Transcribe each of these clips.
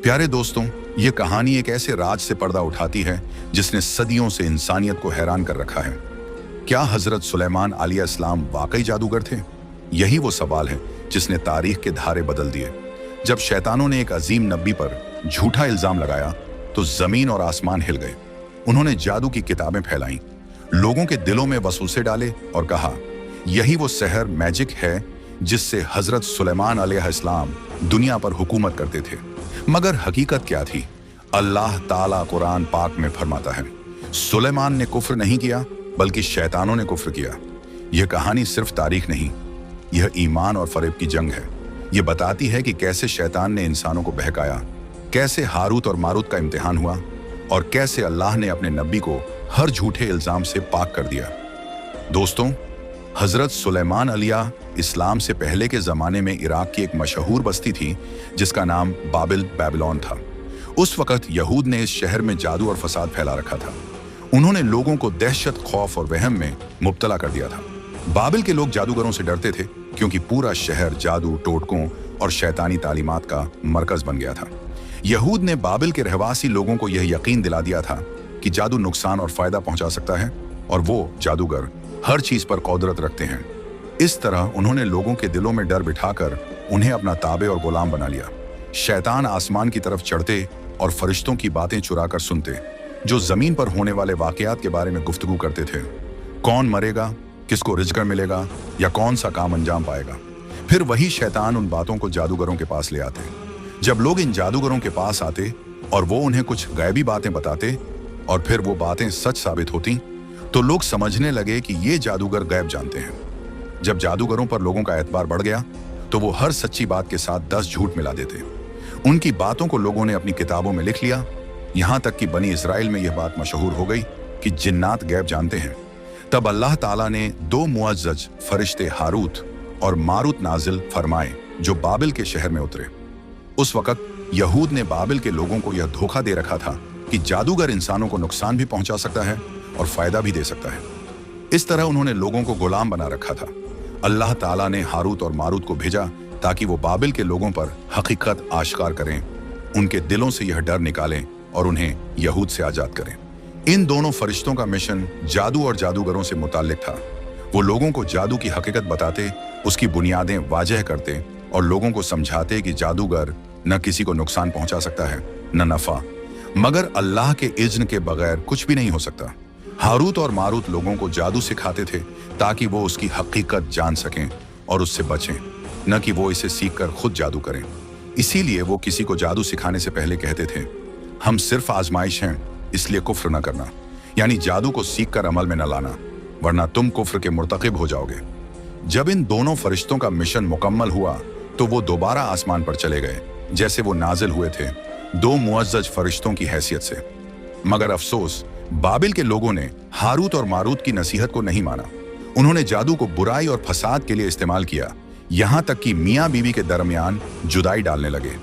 प्यारे दोस्तों, ये कहानी एक ऐसे राज से पर्दा उठाती है जिसने सदियों से इंसानियत को हैरान कर रखा है। क्या हजरत सुलेमान अलैहिस्सलाम वाकई जादूगर थे? यही वो सवाल है जिसने तारीख के धारे बदल दिए। जब शैतानों ने एक अजीम नबी पर झूठा इल्जाम लगाया तो जमीन और आसमान हिल गए। उन्होंने जादू की किताबें फैलाईं, लोगों के दिलों में वसवसे डाले और कहा, यही वो सहर मैजिक है जिससे हजरत सुलेमान अलैहिस्सलाम दुनिया पर हुकूमत करते थे। मगर हकीकत क्या थी? अल्लाह ताला कुरान पाक में फरमाता है, सुलेमान ने कुफ्र नहीं किया बल्कि शैतानों ने कुफ्र किया। यह कहानी सिर्फ तारीख नहीं, यह ईमान और फरेब की जंग है। यह बताती है कि कैसे शैतान ने इंसानों को बहकाया, कैसे हारूत और मारूत का इम्तिहान हुआ और कैसे अल्लाह ने अपने नबी को हर झूठे इल्जाम से पाक कर दिया। दोस्तों, हजरत सुलेमान अलैहिस्सलाम से पहले के जमाने में इराक की एक मशहूर बस्ती थी जिसका नाम बेबीलोन था। उस वक्त यहूद ने इस शहर में जादू और फसाद फैला रखा था। उन्होंने लोगों को दहशत, खौफ और वहम में मुब्तला कर दिया था। बाबिल के लोग जादूगरों से डरते थे क्योंकि पूरा शहर जादू, टोटकों और शैतानी तालीमात का मरकज बन गया था। यहूद ने बाबिल के रहवासी लोगों को यह यकीन दिला दिया था कि जादू नुकसान और फायदा पहुंचा सकता है और वो जादूगर हर चीज पर कुदरत रखते हैं। इस तरह उन्होंने लोगों के दिलों में डर बिठाकर उन्हें अपना ताबे और गुलाम बना लिया। शैतान आसमान की तरफ चढ़ते और फरिश्तों की बातें चुराकर सुनते, जो जमीन पर होने वाले वाकयात के बारे में गुफ्तगू करते थे। कौन मरेगा, किसको रिज़्क़ मिलेगा या कौन सा काम अंजाम पाएगा। फिर वही शैतान उन बातों को जादूगरों के पास ले आते। जब लोग इन जादूगरों के पास आते और वो उन्हें कुछ गैबी बातें बताते और फिर वो बातें सच साबित होती तो लोग समझने लगे कि ये जादूगर गैब जानते हैं। जब जादूगरों पर लोगों का एतबार बढ़ गया तो वो हर सच्ची बात के साथ 10 झूठ मिला देते। उनकी बातों को लोगों ने अपनी किताबों में लिख लिया। यहाँ तक कि बनी इस्राइल में यह बात मशहूर हो गई कि जिन्नात गैब जानते हैं। तब अल्लाह ताला ने 2 मुअज़्ज़ज़ फरिश्ते हारूत और मारूत नाजिल फरमाए जो बाबिल के शहर में उतरे। उस वक्त यहूद ने बाबिल के लोगों को यह धोखा दे रखा था कि जादूगर इंसानों को नुकसान भी पहुंचा सकता है और फायदा भी दे सकता है। इस तरह उन्होंने लोगों को गुलाम बना रखा था। अल्लाह ताला ने हारूत और मारूत को भेजा ताकि वो बाबिल के लोगों पर हकीकत आश्कार करें, उनके दिलों से यह डर निकालें और उन्हें यहूद से आजाद करें। इन दोनों फरिश्तों का मिशन जादू और जादूगरों से मुताल्लिक था। वो लोगों को जादू की हकीकत बताते, उसकी बुनियादें वाजह करते और लोगों को समझाते कि जादूगर न किसी को नुकसान पहुंचा सकता है न नफा, मगर अल्लाह के इज्न के बगैर कुछ भी नहीं हो सकता। हारूत और मारूत लोगों को जादू सिखाते थे ताकि वो उसकी हकीकत जान सकें और उससे बचें, न कि वो इसे सीखकर खुद जादू करें। इसीलिए वो किसी को जादू सिखाने से पहले कहते थे, हम सिर्फ आजमाइश हैं, इसलिए कुफ्र न करना, यानी जादू को सीखकर अमल में न लाना, वरना तुम कुफ्र के मुर्तकिब हो जाओगे। जब इन दोनों फरिश्तों का मिशन मुकम्मल हुआ तो वो दोबारा आसमान पर चले गए जैसे वो नाजिल हुए थे, 2 मुअज़्ज़ज़ फरिश्तों की हैसियत से। मगर अफसोस, बाबिल के लोगों ने हारूत और मारूत की नसीहत को नहीं माना। उन्होंने जादू को बुराई और फसाद के लिए इस्तेमाल किया, यहाँ तक कि मियाँ बीवी के दरमियान जुदाई डालने लगे।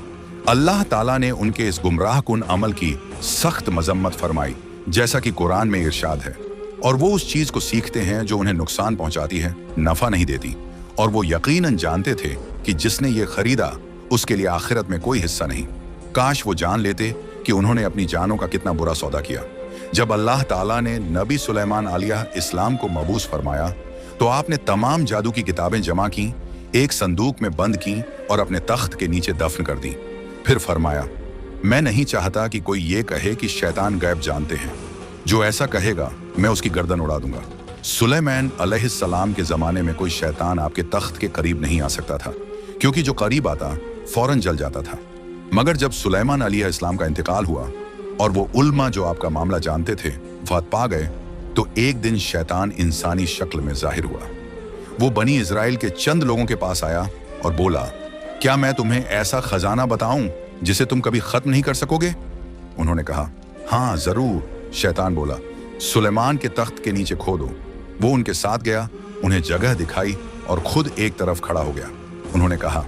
अल्लाह ताला ने उनके इस गुमराह कुन अमल की सख्त मजम्मत फरमाई, जैसा कि कुरान में इरशाद है, और वो उस चीज को सीखते हैं जो उन्हें नुकसान पहुंचाती है, नफा नहीं देती, और वो यकीनन जानते थे कि जिसने ये खरीदा उसके लिए आखिरत में कोई हिस्सा नहीं। काश वो जान लेते कि उन्होंने अपनी जानों का कितना बुरा सौदा किया। जब अल्लाह ताला ने नबी सुलेमान अलैहिस्सलाम को मबूस फरमाया तो आपने तमाम जादू की किताबें जमा की, एक संदूक में बंद की और अपने तख्त के नीचे दफन कर दी। फिर फरमाया, मैं नहीं चाहता कि कोई ये कहे कि शैतान गैब जानते हैं। जो ऐसा कहेगा मैं उसकी गर्दन उड़ा दूंगा। सुलेमान अलैहिस्सलाम के जमाने में कोई शैतान आपके तख्त के करीब नहीं आ सकता था, क्योंकि जो करीब आता फौरन जल जाता था। मगर जब सुलेमान अलैहिस्सलाम का इंतकाल हुआ और वो उल्मा जो आपका मामला जानते थे वफात पा गए, तो एक दिन शैतान इंसानी शक्ल में जाहिर हुआ। वो बनी इजराइल के चंद लोगों के पास आया और बोला, क्या मैं तुम्हें ऐसा खजाना बताऊं जिसे तुम कभी खत्म नहीं कर सकोगे? उन्होंने कहा, हाँ जरूर। शैतान बोला, सुलेमान के तख्त के नीचे खोदो। वो उनके साथ गया, उन्हें जगह दिखाई और खुद एक तरफ खड़ा हो गया। उन्होंने कहा,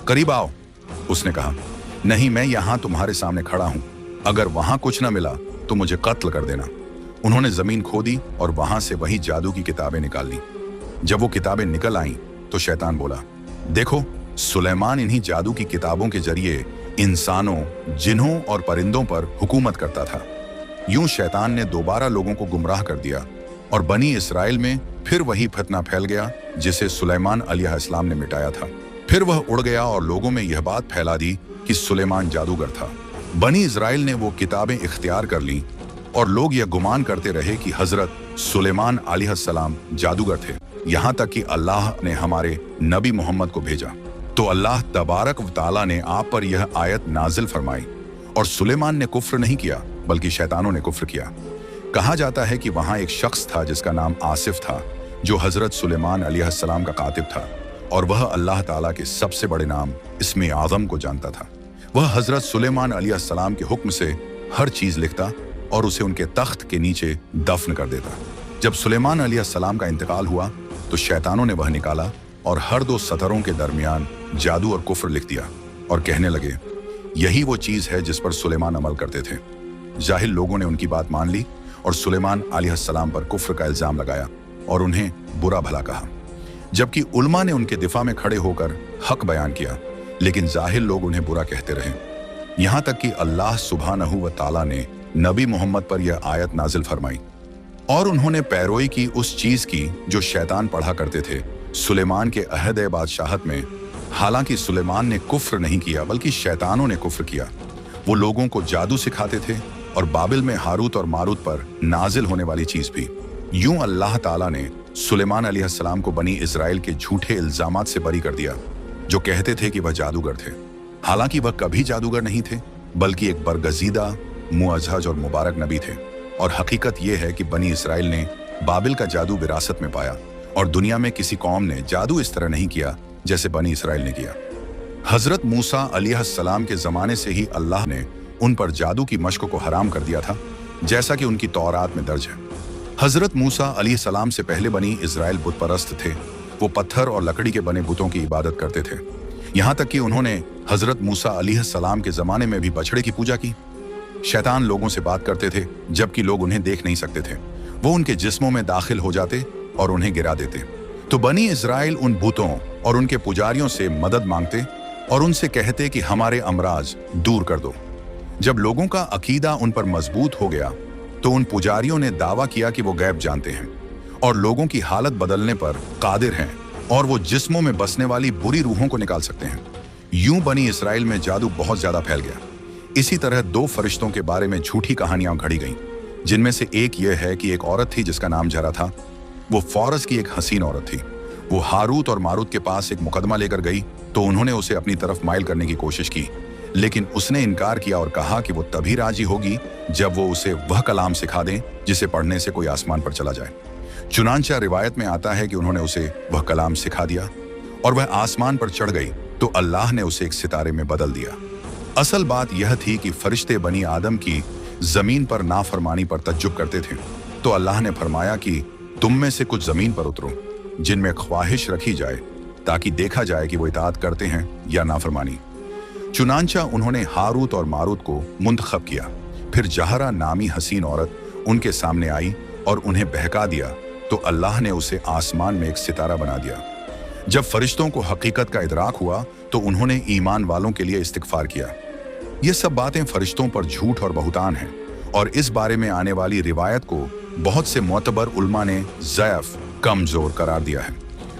करीब आओ। उसने कहा, नहीं, मैं यहां तुम्हारे सामने खड़ा हूं, अगर वहां कुछ न मिला तो मुझे कत्ल कर देना। उन्होंने जमीन खोदी और वहां से वही जादू की किताबें निकाल ली। जब वो किताबें निकल आईं तो शैतान बोला, देखो, सुलेमान इन्हीं जादू की किताबों के जरिए इंसानों, जिन्हों और परिंदों पर हुकूमत करता था। यूं शैतान ने दोबारा लोगों को गुमराह कर दिया और बनी इसराइल में फिर वही फितना फैल गया जिसे सुलेमान अलैहिस्सलाम ने मिटाया था। फिर वह उड़ गया और लोगों में यह बात फैला दी कि सुलेमान जादूगर था। बनी इसराइल ने वो किताबें इख्तियार कर लीं और लोग यह गुमान करते रहे कि हजरत सुलेमान अलैहिस्सलाम जादूगर थे, यहाँ तक कि अल्लाह ने हमारे नबी मोहम्मद को भेजा तो अल्लाह तबारक व तआला ने आप पर यह आयत नाजिल फरमाई और सुलेमान ने कुफ्र नहीं किया बल्कि शैतानों ने कुफ्र किया। कहा जाता है कि वहाँ एक शख्स था जिसका नाम आसिफ था, जो हजरत सुलेमान अलैहिस्सलाम का कातिब था और वह अल्लाह ताला के सबसे बड़े नाम इस्मे आज़म को जानता था। वह हजरत सुलेमान अलैहिस्सलाम के हुक्म से हर चीज लिखता और उसे उनके तख्त के नीचे दफन कर देता। जब सुलेमान अलैहिस्सलाम का इंतकाल हुआ तो शैतानों ने वह निकाला और हर दो सतरों के दरमियान जादू और कुफ्र लिख दिया और कहने लगे, यही वो चीज है जिस पर सुलेमान अमल करते थे। जाहिल लोगों ने उनकी बात मान ली और सुलेमान अलैहिस्सलाम पर कुफ्र का इल्जाम लगाया और उन्हें बुरा भला कहा, जबकि उलमा ने उनके दिफा में खड़े होकर हक बयान किया, लेकिन जाहिल लोग उन्हें बुरा कहते रहे। यहाँ तक कि अल्लाह सुब्हानहू व तआला ने नबी मोहम्मद पर यह आयत नाजिल फरमाई और उन्होंने पैरोई की उस चीज की जो शैतान पढ़ा करते थे सुलेमान के अहद बादशाहत में। हालांकि सुलेमान ने कुफ्र नहीं किया बल्कि शैतानों ने कुफ्र किया। वो लोगों को जादू सिखाते थे और बाबिल में हारूत और मारूत पर नाजिल होने वाली चीज भी। यूं अल्लाह ताला ने सुलेमान अलैहिस्सलाम को बनी इजराइल के झूठे इल्जामात से बरी कर दिया जो कहते थे कि वह जादूगर थे। हालांकि वह कभी जादूगर नहीं थे बल्कि एक बरगजीदा, मुअज़्ज़ज़ और मुबारक नबी थे। और हकीकत यह है कि बनी इसराइल ने बाबिल का जादू विरासत में पाया और दुनिया में किसी कौम ने जादू इस तरह नहीं किया जैसे बनी इसराइल ने किया। हजरत मूसा अलैहिस्सलाम के जमाने से ही अल्लाह ने उन पर जादू की मश्क को हराम कर दिया था, जैसा कि उनकी तौरात में दर्ज है। हजरत मूसा अलैहिस्सलाम से पहले बनी इसराइल बुत परस्त थे। वो पत्थर और लकड़ी के बने बुतों की इबादत करते थे, यहाँ तक कि उन्होंने हजरत मूसा अलैहिस्सलाम के जमाने में भी बछड़े की पूजा की। शैतान लोगों से बात करते थे जबकि लोग उन्हें देख नहीं सकते थे। वो उनके जिस्मों में दाखिल हो जाते और उन्हें गिरा देते। तो बनी इजराइल उन भूतों और उनके पुजारियों से मदद मांगते और उनसे कहते कि हमारे अमराज दूर कर दो। जब लोगों का अकीदा उन पर मजबूत हो गया तो उन पुजारियों ने दावा किया कि वो गैब जानते हैं और लोगों की हालत बदलने पर कादिर हैं और वो जिस्मों में बसने वाली बुरी रूहों को निकाल सकते हैं। यूं बनी इसराइल में जादू बहुत ज्यादा फैल गया। इसी तरह दो फरिश्तों के बारे में झूठी कहानियां घड़ी गईं, जिनमें से एक यह है कि एक औरत थी जिसका नाम जरा था। वो फौरस की एक हसीन औरत थी। वो हारूत और मारूत के पास एक मुकदमा लेकर गई तो उन्होंने उसे अपनी तरफ माइल करने की कोशिश की, लेकिन उसने इनकार किया और कहा कि वो तभी राजी होगी जब वो उसे वह कलाम सिखा दें जिसे पढ़ने से कोई आसमान पर चला जाए। चुनांचा रिवायत में आता है कि उन्होंने उसे वह कलाम सिखा दिया और वह आसमान पर चढ़ गई तो अल्लाह ने उसे एक सितारे में बदल दिया। असल बात यह थी कि फरिश्ते बनी आदम की जमीन पर नाफरमानी पर तज्जुब करते थे, तो अल्लाह ने फरमाया कि तुम में से कुछ जमीन पर उतरो जिनमें ख्वाहिश रखी जाए ताकि देखा जाए कि वो इताअत करते हैं या नाफरमानी। चुनांचा उन्होंने हारूत और मारूत को मुंतखब किया। फिर जहरा नामी हसीन औरत उनके सामने आई और उन्हें बहका दिया तो अल्लाह ने उसे आसमान में एक सितारा बना दिया। जब फरिश्तों को हकीकत का इदराक हुआ तो उन्होंने ईमान वालों के लिए इस्तिगफार किया। ये सब बातें फरिश्तों पर झूठ और बहुतान हैं और इस बारे में आने वाली रिवायत को बहुत से मोतबर उलमा ने ज़यफ, कमजोर करार दिया है।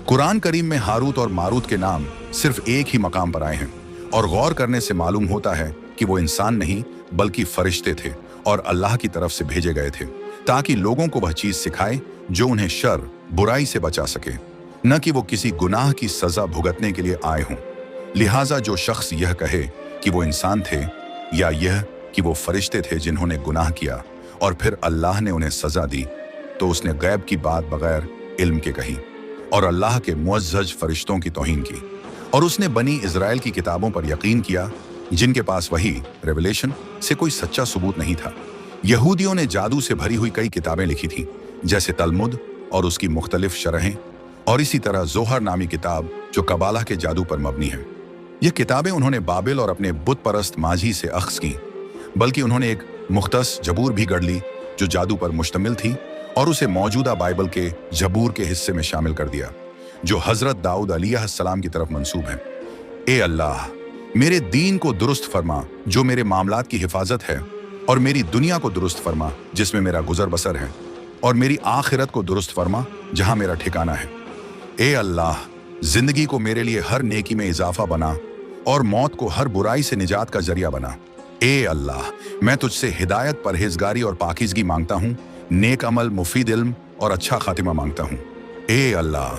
कुरान करीम में हारूत और मारूत के नाम सिर्फ एक ही मकाम पर आए हैं और गौर करने से मालूम होता है कि वो इंसान नहीं बल्कि फरिश्ते थे और अल्लाह की तरफ से भेजे गए थे ताकि लोगों को वह चीज सिखाए जो उन्हें शर, बुराई से बचा सके, न कि वो किसी गुनाह की सजा भुगतने के लिए आए हों। लिहाजा जो शख्स यह कहे कि वो इंसान थे या यह कि वो फरिश्ते थे जिन्होंने गुनाह किया और फिर अल्लाह ने उन्हें सजा दी, तो उसने गैब की बात बगैर इल्म के कही और अल्लाह के मुअज़्ज़ज़ फरिश्तों की तौहीन की। और उसने बनी इजराइल की किताबों पर यकीन किया जिनके पास वही रेवलेशन से कोई सच्चा सबूत नहीं था। यहूदियों ने जादू से भरी हुई कई किताबें लिखी थीं, जैसे तलमुद और उसकी मुख्तलिफ शरहें, और इसी तरह जोहर नामी किताब जो कबाला के जादू पर मबनी है। ये किताबें उन्होंने बाबिल और अपने बुत परस्त माझी से अख्ज़ की, बल्कि उन्होंने एक मुख्तस जबूर भी गढ़ ली जो जादू पर मुश्तमिल थी और उसे मौजूदा बाइबल के जबूर के हिस्से में शामिल कर दिया जो हजरत दाऊद अलैहिस्सलाम की तरफ मंसूब है। ए अल्लाह, मेरे दीन को दुरुस्त फरमा जो मेरे मामलात की हिफाजत है, और मेरी दुनिया को दुरुस्त फरमा जिसमें मेरा गुजर बसर है, और मेरी आखिरत को दुरुस्त फरमा जहां मेरा ठिकाना है। ए अल्लाह, जिंदगी को मेरे लिए हर नेकी में इजाफा बना और मौत को हर बुराई से निजात का जरिया बना। ए अल्लाह, मैं तुझसे हिदायत, परहेजगारी और पाकीज़गी मांगता हूँ, नेक अमल, मुफीद इल्म और अच्छा खातिमा मांगता हूँ। ए अल्लाह,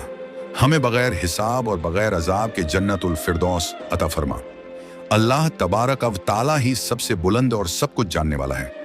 हमें बगैर हिसाब और बगैर अजाब के जन्नतुल फिरदौस अता फरमा। अल्लाह तबारक व ताला ही सबसे बुलंद और सब कुछ जानने वाला है।